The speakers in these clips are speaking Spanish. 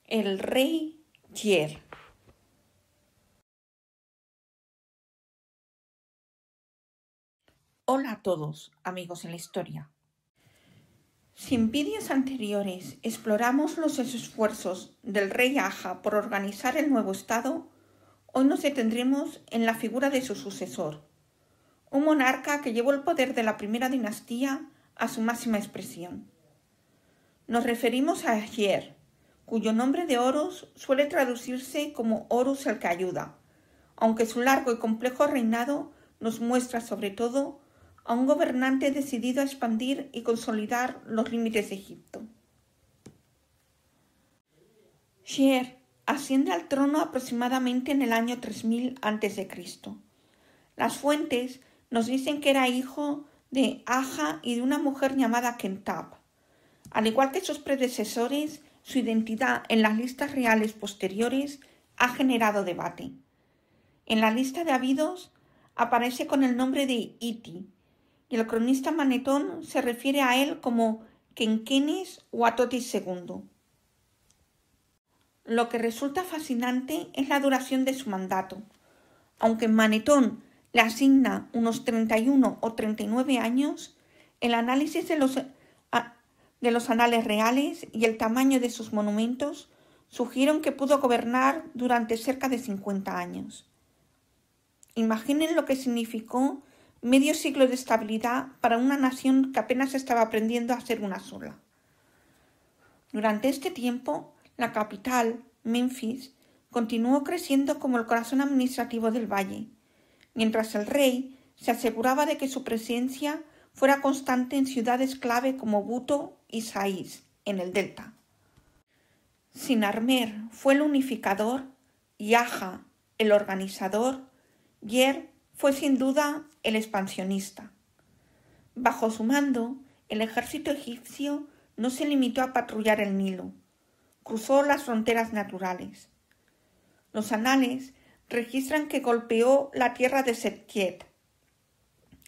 El rey Yer. Hola a todos, amigos en la historia. Si en vídeos anteriores exploramos los esfuerzos del rey Aja por organizar el nuevo estado, hoy nos detendremos en la figura de su sucesor, un monarca que llevó el poder de la primera dinastía a su máxima expresión. Nos referimos a Yer, cuyo nombre de Horus suele traducirse como Horus el que ayuda, aunque su largo y complejo reinado nos muestra sobre todo a un gobernante decidido a expandir y consolidar los límites de Egipto. Yer asciende al trono aproximadamente en el año 3000 a.C. Las fuentes nos dicen que era hijo de Aja y de una mujer llamada Kentab. Al igual que sus predecesores, su identidad en las listas reales posteriores ha generado debate. En la lista de Abidos aparece con el nombre de Iti, y el cronista Manetón se refiere a él como Kenkenes o Atotis II. Lo que resulta fascinante es la duración de su mandato. Aunque Manetón le asigna unos 31 o 39 años, el análisis de los anales reales y el tamaño de sus monumentos sugieren que pudo gobernar durante cerca de 50 años. Imaginen lo que significó medio siglo de estabilidad para una nación que apenas estaba aprendiendo a ser una sola. Durante este tiempo, la capital, Menfis, continuó creciendo como el corazón administrativo del valle, mientras el rey se aseguraba de que su presencia fuera constante en ciudades clave como Buto y Sais, en el delta. Sinarmer fue el unificador y Aja el organizador. Yer fue sin duda el expansionista. Bajo su mando, el ejército egipcio no se limitó a patrullar el Nilo, cruzó las fronteras naturales. Los anales registran que golpeó la tierra de Setket,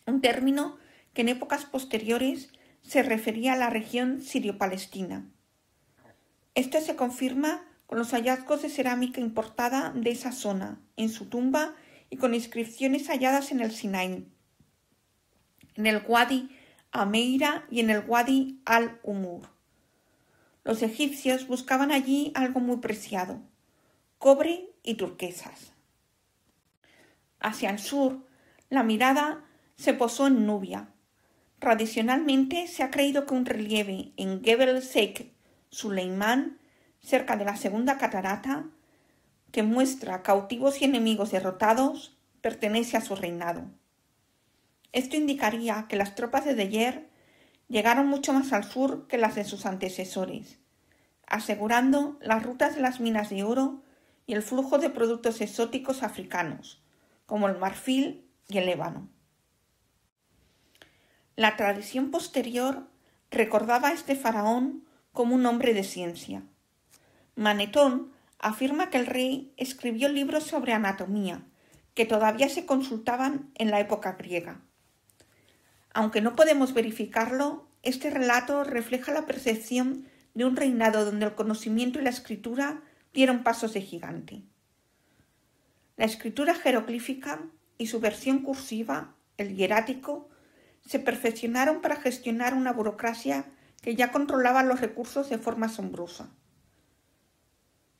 un término que en épocas posteriores se refería a la región sirio-palestina. Esto se confirma con los hallazgos de cerámica importada de esa zona, en su tumba y con inscripciones halladas en el Sinaí, en el Wadi Ameira y en el Wadi al-Umur. Los egipcios buscaban allí algo muy preciado: cobre y turquesas. Hacia el sur, la mirada se posó en Nubia. Tradicionalmente se ha creído que un relieve en Gebel Sheikh Suleimán, cerca de la segunda catarata, que muestra cautivos y enemigos derrotados, pertenece a su reinado. Esto indicaría que las tropas de Yer llegaron mucho más al sur que las de sus antecesores, asegurando las rutas de las minas de oro y el flujo de productos exóticos africanos, como el marfil y el ébano. La tradición posterior recordaba a este faraón como un hombre de ciencia. Manetón afirma que el rey escribió libros sobre anatomía, que todavía se consultaban en la época griega. Aunque no podemos verificarlo, este relato refleja la percepción de un reinado donde el conocimiento y la escritura dieron pasos de gigante. La escritura jeroglífica y su versión cursiva, el hierático, se perfeccionaron para gestionar una burocracia que ya controlaba los recursos de forma asombrosa.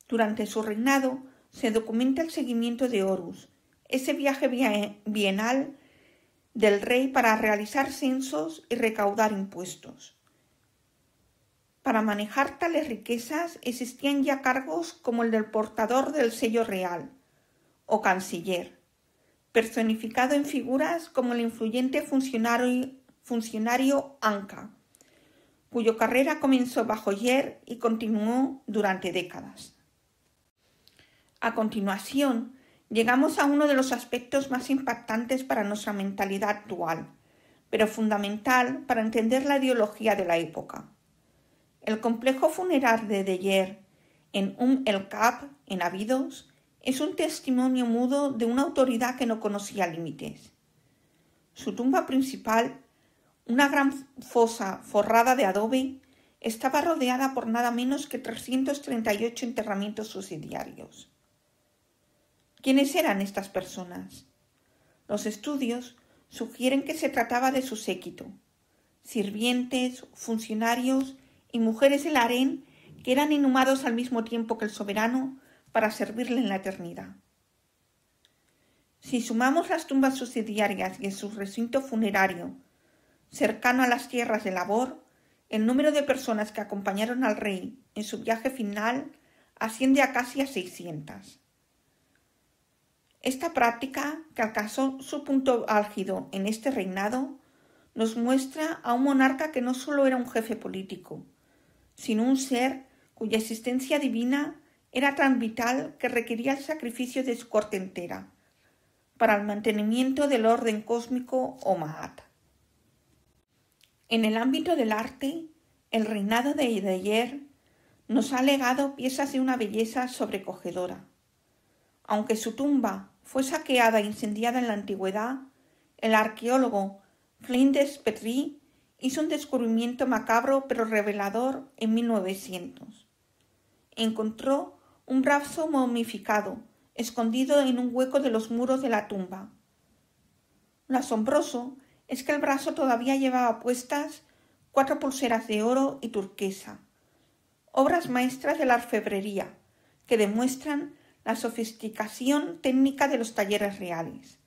Durante su reinado se documenta el seguimiento de Horus, ese viaje bienal del rey para realizar censos y recaudar impuestos. Para manejar tales riquezas existían ya cargos como el del portador del sello real o canciller, personificado en figuras como el influyente funcionario Anka, cuya carrera comenzó bajo Yer y continuó durante décadas. A continuación, llegamos a uno de los aspectos más impactantes para nuestra mentalidad actual, pero fundamental para entender la ideología de la época. El complejo funeral de Yer en el-Kab, en Abidos, es un testimonio mudo de una autoridad que no conocía límites. Su tumba principal, una gran fosa forrada de adobe, estaba rodeada por nada menos que 338 enterramientos subsidiarios. ¿Quiénes eran estas personas? Los estudios sugieren que se trataba de su séquito, sirvientes, funcionarios y mujeres del harén que eran inhumados al mismo tiempo que el soberano para servirle en la eternidad. Si sumamos las tumbas subsidiarias y en su recinto funerario, cercano a las tierras de labor, el número de personas que acompañaron al rey en su viaje final asciende a casi a 600. Esta práctica, que alcanzó su punto álgido en este reinado, nos muestra a un monarca que no solo era un jefe político, sino un ser cuya existencia divina era tan vital que requería el sacrificio de su corte entera para el mantenimiento del orden cósmico o Ma'at. En el ámbito del arte, el reinado de Yair nos ha legado piezas de una belleza sobrecogedora. Aunque su tumba fue saqueada e incendiada en la antigüedad, el arqueólogo Flinders Petrie hizo un descubrimiento macabro pero revelador en 1900. Encontró un brazo momificado, escondido en un hueco de los muros de la tumba. Lo asombroso es que el brazo todavía llevaba puestas 4 pulseras de oro y turquesa, obras maestras de la orfebrería, que demuestran la sofisticación técnica de los talleres reales.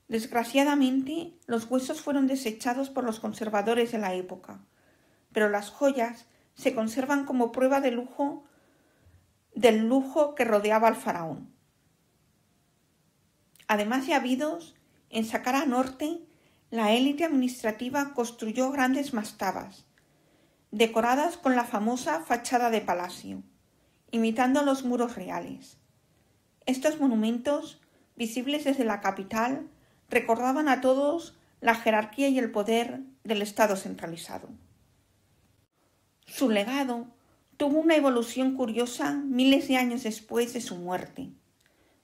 Desgraciadamente, los huesos fueron desechados por los conservadores de la época, pero las joyas se conservan como prueba del lujo que rodeaba al faraón. Además de Abidos, en Saqqara Norte, la élite administrativa construyó grandes mastabas, decoradas con la famosa fachada de palacio, imitando los muros reales. Estos monumentos, visibles desde la capital, recordaban a todos la jerarquía y el poder del Estado centralizado. Su legado tuvo una evolución curiosa miles de años después de su muerte.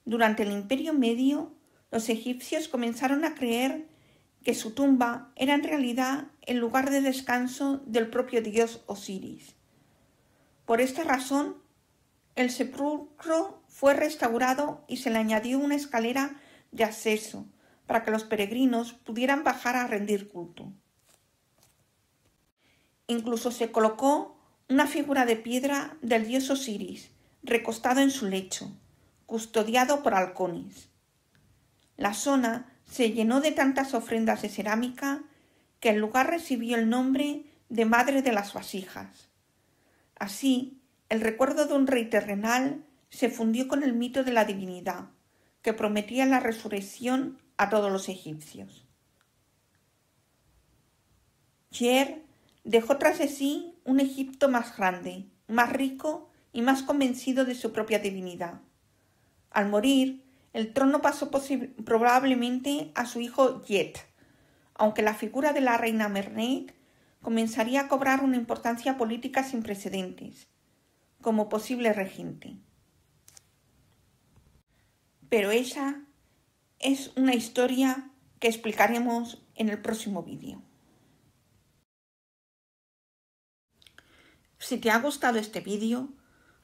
Durante el Imperio Medio, los egipcios comenzaron a creer que su tumba era en realidad el lugar de descanso del propio dios Osiris. Por esta razón, el sepulcro fue restaurado y se le añadió una escalera de acceso para que los peregrinos pudieran bajar a rendir culto. Incluso se colocó una figura de piedra del dios Osiris, recostado en su lecho, custodiado por halcones. La zona se llenó de tantas ofrendas de cerámica que el lugar recibió el nombre de Madre de las Vasijas. Así, el recuerdo de un rey terrenal se fundió con el mito de la divinidad, que prometía la resurrección a todos los egipcios. Yair dejó tras de sí un Egipto más grande, más rico y más convencido de su propia divinidad. Al morir, el trono pasó probablemente a su hijo Yet, aunque la figura de la reina Merneith comenzaría a cobrar una importancia política sin precedentes, como posible regente. Pero esa es una historia que explicaremos en el próximo vídeo. Si te ha gustado este vídeo,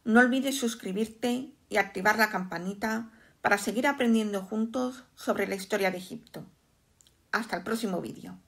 no olvides suscribirte y activar la campanita para seguir aprendiendo juntos sobre la historia de Egipto. Hasta el próximo vídeo.